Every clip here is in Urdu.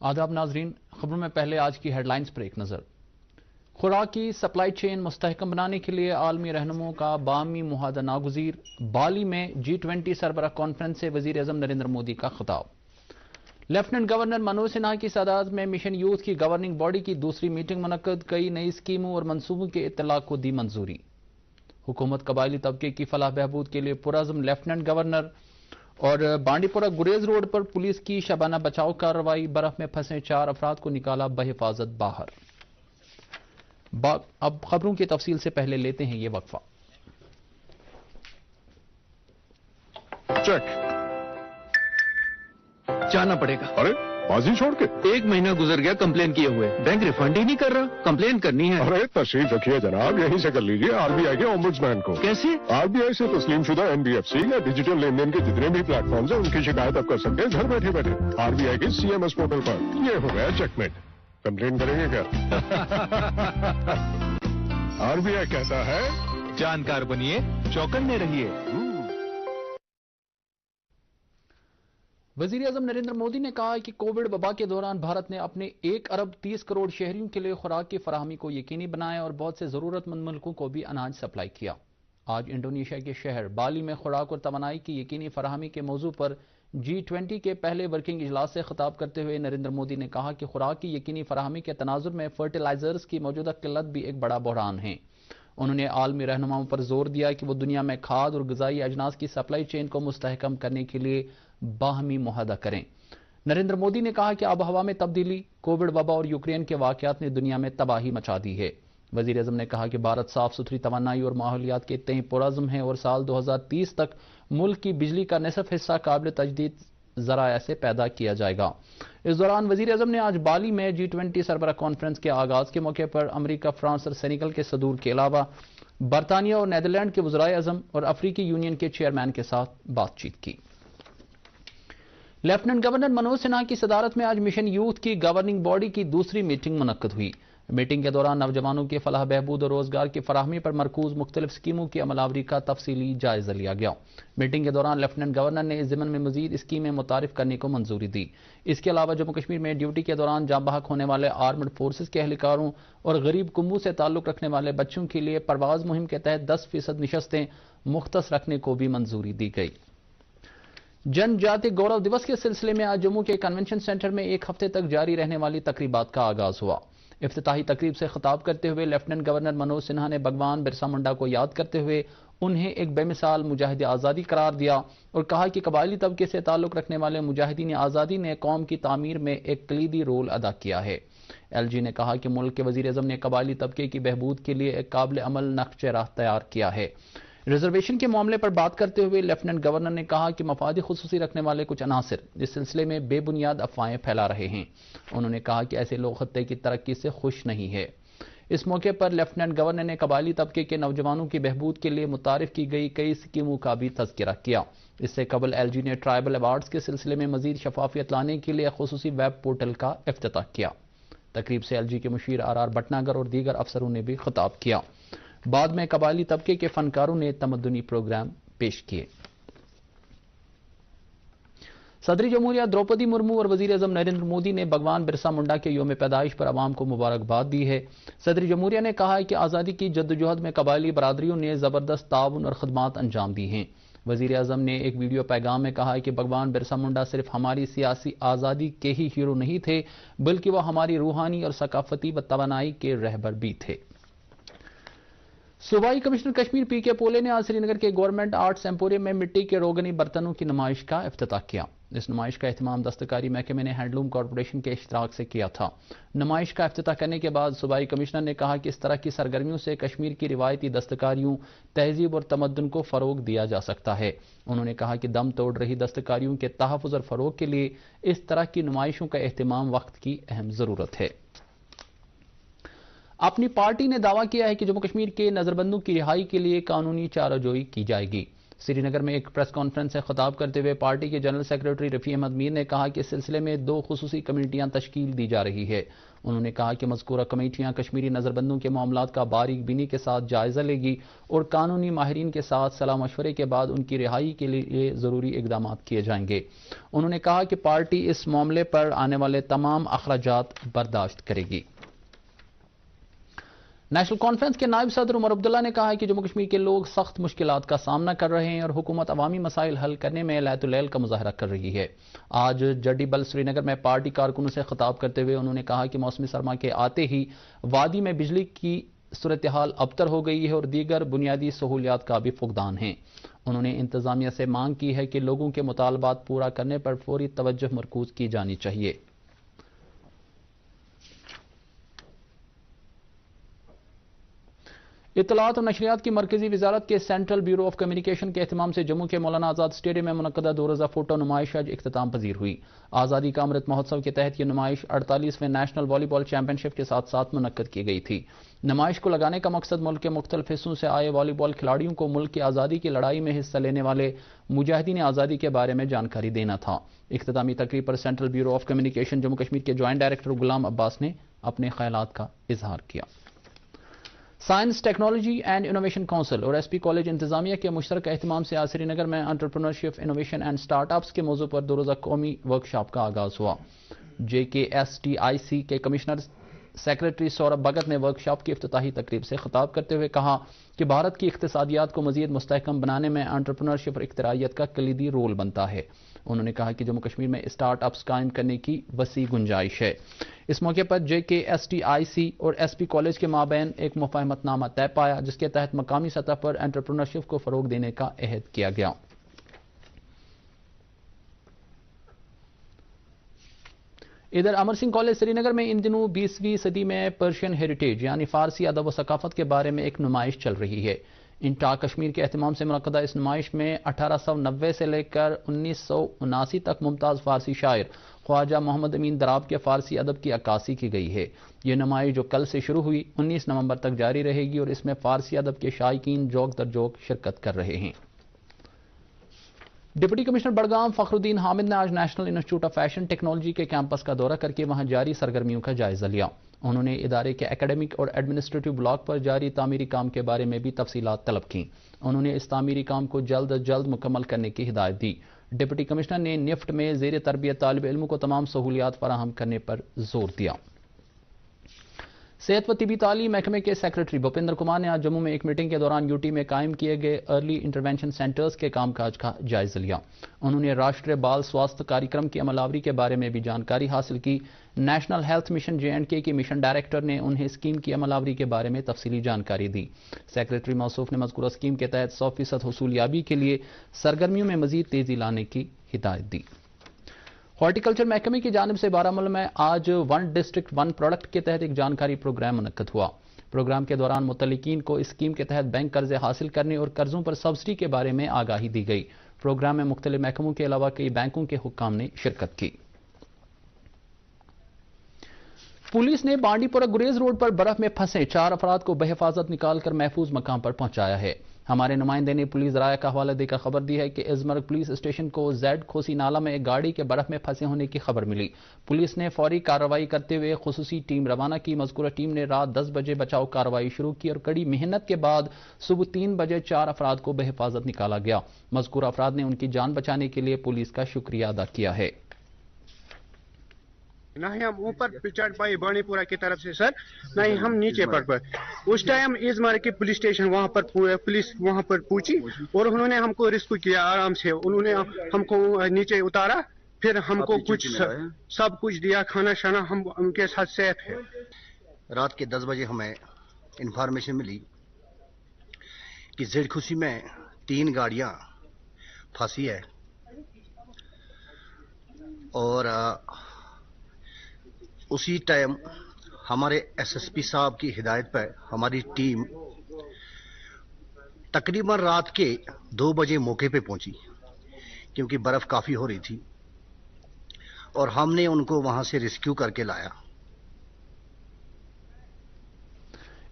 آداب ناظرین، خبروں میں پہلے آج کی ہیڈ لائنز پر ایک نظر۔ خوراک کی سپلائی چین مستحکم بنانے کے لیے عالمی رہنماؤں کا باہمی معاہدہ ناگزیر، بالی میں G20 سربراہ کانفرنس سے وزیر اعظم نریندر مودی کا خطاب۔ لیفٹیننٹ گورنر منوج سنہا کی صدارت میں مشن یوتھ کی گورننگ باڈی کی دوسری میٹنگ منعقد، کئی نئی اسکیموں اور منصوبوں کے اطلاق کو دی منظوری۔ حکومت قبائلی طبقے کی فلاح بہبود کے لیے پرعزم، لیفٹیننٹ گورنر۔ اور بانڈی پورہ گریز روڈ پر پولیس کی شبانہ بچاؤ کارروائی، برف میں پھنسے 4 افراد کو نکالا بحفاظت باہر۔ اب خبروں کی تفصیل سے پہلے لیتے ہیں یہ وقفہ۔ چیک جانا پڑے گا۔ ارے بازی چھوڑ کے 1 مہینہ گزر گیا کمپلین کیے ہوئے، بینک ریفنڈ ہی نہیں کر رہا۔ کمپلین کرنی ہے۔ ارے تشریف رکھیے جناب، یہیں سے کر لیجیے RBI کے ombudsman کو۔ کیسے؟ RBI سے تسلیم شدہ NBFC یا ڈیجیٹل لین دین کے جتنے بھی پلیٹ فارمز ہیں ان کی شکایت آپ کر سکتے ہیں گھر بیٹھے بیٹھے RBI کے CMS پورٹل پر۔ یہ ہو گیا چیک میٹ۔ کمپلین کریں گے کیا؟ RBI کہتا ہے جانکار بنیے، چوکنے رہیے۔ وزیر اعظم نریندر مودی نے کہا کہ کووڈ وبا کے دوران بھارت نے اپنے 1 ارب 30 کروڑ شہریوں کے لیے خوراک کی فراہمی کو یقینی بنایا اور بہت سے ضرورت مند ملکوں کو بھی اناج سپلائی کیا۔ آج انڈونیشیا کے شہر بالی میں خوراک اور توانائی کی یقینی فراہمی کے موضوع پر G20 کے پہلے ورکنگ اجلاس سے خطاب کرتے ہوئے نریندر مودی نے کہا کہ خوراک کی یقینی فراہمی کے تناظر میں فرٹیلائزرز کی موجودہ قلت بھی ایک بڑا بحران ہے۔ انہوں نے عالمی رہنماؤں پر زور دیا کہ وہ دنیا میں کھاد اور غذائی اجناس کی سپلائی چین کو مستحکم کرنے کے لیے باہمی معاہدہ کریں۔ نریندر مودی نے کہا کہ آب و ہوا میں تبدیلی، کووڈ وبا اور یوکرین کے واقعات نے دنیا میں تباہی مچا دی ہے۔ وزیر اعظم نے کہا کہ بھارت صاف ستھری توانائی اور ماحولیات کے تئیں پرعزم ہے اور سال 2030 تک ملک کی بجلی کا نصف حصہ قابل تجدید ذرائع سے پیدا کیا جائے گا۔ اس دوران وزیر اعظم نے آج بالی میں G20 سربراہ کانفرنس کے آغاز کے موقع پر امریکہ، فرانس اور سینیگل کے صدور کے علاوہ برطانیہ اور نیدرلینڈ کے وزرائے اعظم اور افریقی یونین کے چیئرمین کے ساتھ بات چیت کی۔ لیفٹیننٹ گورنر منوج سنہا کی صدارت میں آج مشن یوتھ کی گورننگ باڈی کی دوسری میٹنگ منعقد ہوئی۔ میٹنگ کے دوران نوجوانوں کی فلاح بہبود اور روزگار کی فراہمی پر مرکوز مختلف اسکیموں کی عمل آوری کا تفصیلی جائزہ لیا گیا۔ میٹنگ کے دوران لیفٹیننٹ گورنر نے اس ضمن میں مزید اسکیمیں متعارف کرنے کو منظوری دی۔ اس کے علاوہ جموں کشمیر میں ڈیوٹی کے دوران جاں بحق ہونے والے آرمڈ فورسز کے اہلکاروں اور غریب کنبوں سے تعلق رکھنے والے بچوں کے لیے پرواز مہم کے تحت 10% نشستیں مختص رکھنے کو بھی منظوری دی گئی۔ جن جاتی گورو دیوس کے سلسلے میں آج جموں کے کنونشن سینٹر میں 1 ہفتے تک جاری رہنے والی تقریبات کا آغاز ہوا۔ افتتاحی تقریب سے خطاب کرتے ہوئے لیفٹیننٹ گورنر منوج سنہا نے بھگوان برسا منڈا کو یاد کرتے ہوئے انہیں ایک بے مثال مجاہد آزادی قرار دیا اور کہا کہ قبائلی طبقے سے تعلق رکھنے والے مجاہدین آزادی نے قوم کی تعمیر میں ایک کلیدی رول ادا کیا ہے۔ LG نے کہا کہ ملک کے وزیر اعظم نے قبائلی طبقے کی بہبود کے لیے ایک قابل عمل نقشہ راہ تیار کیا ہے۔ ریزرویشن کے معاملے پر بات کرتے ہوئے لیفٹیننٹ گورنر نے کہا کہ مفاد خصوصی رکھنے والے کچھ عناصر اس سلسلے میں بے بنیاد افواہیں پھیلا رہے ہیں۔ انہوں نے کہا کہ ایسے لوگ خطے کی ترقی سے خوش نہیں ہے۔ اس موقع پر لیفٹیننٹ گورنر نے قبائلی طبقے کے نوجوانوں کی بہبود کے لیے متعارف کی گئی کئی اسکیموں کا بھی تذکرہ کیا۔ اس سے قبل LG نے ٹرائبل ایوارڈز کے سلسلے میں مزید شفافیت لانے کے لیے خصوصی ویب پورٹل کا افتتاح کیا۔ تقریب سے LG کے مشیر RR بھٹناگر اور دیگر افسروں نے بھی خطاب کیا۔ بعد میں قبائلی طبقے کے فنکاروں نے تمدنی پروگرام پیش کیے۔ صدر جمہوریہ دروپدی مرمو اور وزیر اعظم نریندر مودی نے بھگوان برسا منڈا کے یوم پیدائش پر عوام کو مبارکباد دی ہے۔ صدر جمہوریہ نے کہا ہے کہ آزادی کی جدوجہد میں قبائلی برادریوں نے زبردست تعاون اور خدمات انجام دی ہیں۔ وزیر اعظم نے ایک ویڈیو پیغام میں کہا ہے کہ بھگوان برسا منڈا صرف ہماری سیاسی آزادی کے ہی ہیرو نہیں تھے بلکہ وہ ہماری روحانی اور ثقافتی توانائی کے رہبر بھی تھے۔ صوبائی کمشنر کشمیر PK پولے نے آج سری نگر کے گورنمنٹ آرٹس ایمپوریم میں مٹی کے روگنی برتنوں کی نمائش کا افتتاح کیا۔ اس نمائش کا اہتمام دستکاری محکمے نے ہینڈلوم کارپوریشن کے اشتراک سے کیا تھا۔ نمائش کا افتتاح کرنے کے بعد صوبائی کمشنر نے کہا کہ اس طرح کی سرگرمیوں سے کشمیر کی روایتی دستکاریوں، تہذیب اور تمدن کو فروغ دیا جا سکتا ہے۔ انہوں نے کہا کہ دم توڑ رہی دستکاریوں کے تحفظ اور فروغ کے لیے اس طرح کی نمائشوں کا اہتمام وقت کی اہم ضرورت ہے۔ اپنی پارٹی نے دعویٰ کیا ہے کہ جموں کشمیر کے نظربندوں کی رہائی کے لیے قانونی چارہ جوئی کی جائے گی۔ سری نگر میں ایک پریس کانفرنس سے خطاب کرتے ہوئے پارٹی کے جنرل سیکریٹری رفیع احمد میر نے کہا کہ اس سلسلے میں 2 خصوصی کمیٹیاں تشکیل دی جا رہی ہے۔ انہوں نے کہا کہ مذکورہ کمیٹیاں کشمیری نظربندوں کے معاملات کا باریک بینی کے ساتھ جائزہ لے گی اور قانونی ماہرین کے ساتھ صلاح مشورے کے بعد ان کی رہائی کے لیے ضروری اقدامات کیے جائیں گے۔ انہوں نے کہا کہ پارٹی اس معاملے پر آنے والے تمام اخراجات برداشت کرے گی۔ نیشنل کانفرنس کے نائب صدر عمر عبداللہ نے کہا ہے کہ جموں کشمیر کے لوگ سخت مشکلات کا سامنا کر رہے ہیں اور حکومت عوامی مسائل حل کرنے میں لیت اللیل کا مظاہرہ کر رہی ہے۔ آج جڈی بل سری نگر میں پارٹی کارکنوں سے خطاب کرتے ہوئے انہوں نے کہا کہ موسم سرما کے آتے ہی وادی میں بجلی کی صورتحال ابتر ہو گئی ہے اور دیگر بنیادی سہولیات کا بھی فقدان ہے۔ انہوں نے انتظامیہ سے مانگ کی ہے کہ لوگوں کے مطالبات پورا کرنے پر فوری توجہ مرکوز کی جانی چاہیے۔ اطلاعات اور نشریات کی مرکزی وزارت کے سینٹرل بیورو آف کمیونیکیشن کے اہتمام سے جموں کے مولانا آزاد اسٹیڈیم میں منعقدہ 2 روزہ فوٹو نمائش آج اختتام پذیر ہوئی۔ آزادی کا امرت مہوتسو کے تحت یہ نمائش 48ویں نیشنل والی بال چیمپئن شپ کے ساتھ ساتھ منعقد کی گئی تھی۔ نمائش کو لگانے کا مقصد ملک کے مختلف حصوں سے آئے والی بال کھلاڑیوں کو ملک کی آزادی کی لڑائی میں حصہ لینے والے مجاہدین آزادی کے بارے میں جانکاری دینا تھا۔ اختتامی تقریب پر central bureau of communication Jammu Kashmir کے جوائنٹ ڈائریکٹر غلام عباس نے اپنے خیالات کا اظہار کیا۔ Science, technology and innovation council اور ایس پی کالج انتظامیہ کے مشترکہ اہتمام سے آج سری نگر میں entrepreneurship, innovation and start ups کے موضوع پر 2 روزہ قومی ورکشاپ کا آغاز ہوا۔ JKSTIC کے کمشنر سیکریٹری سوربھ بھگت نے ورکشاپ کی افتتاحی تقریب سے خطاب کرتے ہوئے کہا کہ بھارت کی اقتصادیات کو مزید مستحکم بنانے میں انٹرپرینورشپ اور اختراعیت کا کلیدی رول بنتا ہے۔ انہوں نے کہا کہ جموں کشمیر میں اسٹارٹ اپس قائم کرنے کی وسیع گنجائش ہے۔ اس موقع پر JKSTIC اور ایس پی کالج کے مابین ایک مفاہمت نامہ طے پایا جس کے تحت مقامی سطح پر انٹرپرینورشپ کو فروغ دینے کا عہد کیا گیا۔ ادھر امر سنگھ کالج سری نگر میں ان دنوں 20ویں صدی میں پرشین ہیریٹیج یعنی فارسی ادب و ثقافت کے بارے میں ایک نمائش چل رہی ہے۔ انٹا کشمیر کے اہتمام سے منعقدہ اس نمائش میں 1890 سے لے کر 1979 تک ممتاز فارسی شاعر خواجہ محمد امین دراب کے فارسی ادب کی عکاسی کی گئی ہے۔ یہ نمائش جو کل سے شروع ہوئی 19 نومبر تک جاری رہے گی اور اس میں فارسی ادب کے شائقین جوک در جوک شرکت کر رہے ہیں۔ ڈپٹی کمشنر بڑگام فخر الدین حامد نے آج national institute of fashion technology کے کیمپس کا دورہ کر کے وہاں جاری سرگرمیوں کا جائزہ لیا۔ انہوں نے ادارے کے اکیڈمک اور ایڈمنسٹریٹو بلاک پر جاری تعمیری کام کے بارے میں بھی تفصیلات طلب کیں۔ انہوں نے اس تعمیری کام کو جلد از جلد مکمل کرنے کی ہدایت دی۔ ڈپٹی کمشنر نے نفٹ میں زیر تربیت طالب علموں کو تمام سہولیات فراہم کرنے پر زور دیا۔ صحت و طبی تعلیم محکمے کے سیکریٹری بھوپندر کمار نے آج جموں میں ایک میٹنگ کے دوران یوٹی میں قائم کیے گئے ارلی انٹرونشن سینٹرز کے کام کاج کا جائزہ لیا۔ انہوں نے راشٹریہ بال سواستھ کاریکرم کی عمل آوری کے بارے میں بھی جانکاری حاصل کی۔ نیشنل ہیلتھ مشن JK کی مشن ڈائریکٹر نے انہیں اسکیم کی عمل آوری کے بارے میں تفصیلی جانکاری دی۔ سیکریٹری موصوف نے مذکورہ اسکیم کے تحت 100% حصولیابی کے لیے سرگرمیوں میں مزید تیزی لانے کی ہدایت دی۔ ہارٹیکلچر محکمے کی جانب سے بارہ مولہ میں آج 1 ڈسٹرکٹ 1 پروڈکٹ کے تحت ایک جانکاری پروگرام منعقد ہوا۔ پروگرام کے دوران متعلقین کو اس اسکیم کے تحت بینک قرضے حاصل کرنے اور قرضوں پر سبسڈی کے بارے میں آگاہی دی گئی۔ پروگرام میں مختلف محکموں کے علاوہ کئی بینکوں کے حکام نے شرکت کی۔ پولیس نے بانڈی پورہ گریز روڈ پر برف میں پھنسے 4 افراد کو بحفاظت نکال کر محفوظ مقام پر پہنچایا ہے۔ ہمارے نمائندے نے پولیس ذرائع کا حوالہ دے کر خبر دی ہے کہ ازمرگ پولیس اسٹیشن کو زیڈ کھوسی نالہ میں ایک گاڑی کے برف میں پھنسے ہونے کی خبر ملی۔ پولیس نے فوری کارروائی کرتے ہوئے خصوصی ٹیم روانہ کی۔ مذکورہ ٹیم نے رات 10 بجے بچاؤ کارروائی شروع کی اور کڑی محنت کے بعد صبح 3 بجے 4 افراد کو بحفاظت نکالا گیا۔ مذکورہ افراد نے ان کی جان بچانے کے لیے پولیس کا شکریہ ادا کیا ہے۔ نہ ہی ہم اوپر چڑھ پائے بانڈی پورہ کی طرف سے سر، نہ ہی ہم نیچے پڑ پائے۔ اس ٹائم ازمر کی پولیس اسٹیشن وہاں پر پولیس وہاں پر پہنچی اور انہوں نے ہم کو ریسکیو کیا آرام سے۔ انہوں نے ہم کو نیچے اتارا، پھر ہم کو کچھ سب کچھ دیا، کھانا شانا، ہم ان کے ساتھ سیف ہے۔ رات کے 10 بجے ہمیں انفارمیشن ملی کہ زیڈ کھوسی میں 3 گاڑیاں پھنسی ہے اور اسی ٹائم ہمارے SSP صاحب کی ہدایت پر ہماری ٹیم تقریباً رات کے 2 بجے موقع پہ پہنچی کیونکہ برف کافی ہو رہی تھی اور ہم نے ان کو وہاں سے ریسکیو کر کے لایا۔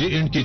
JNK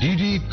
DD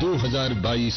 2022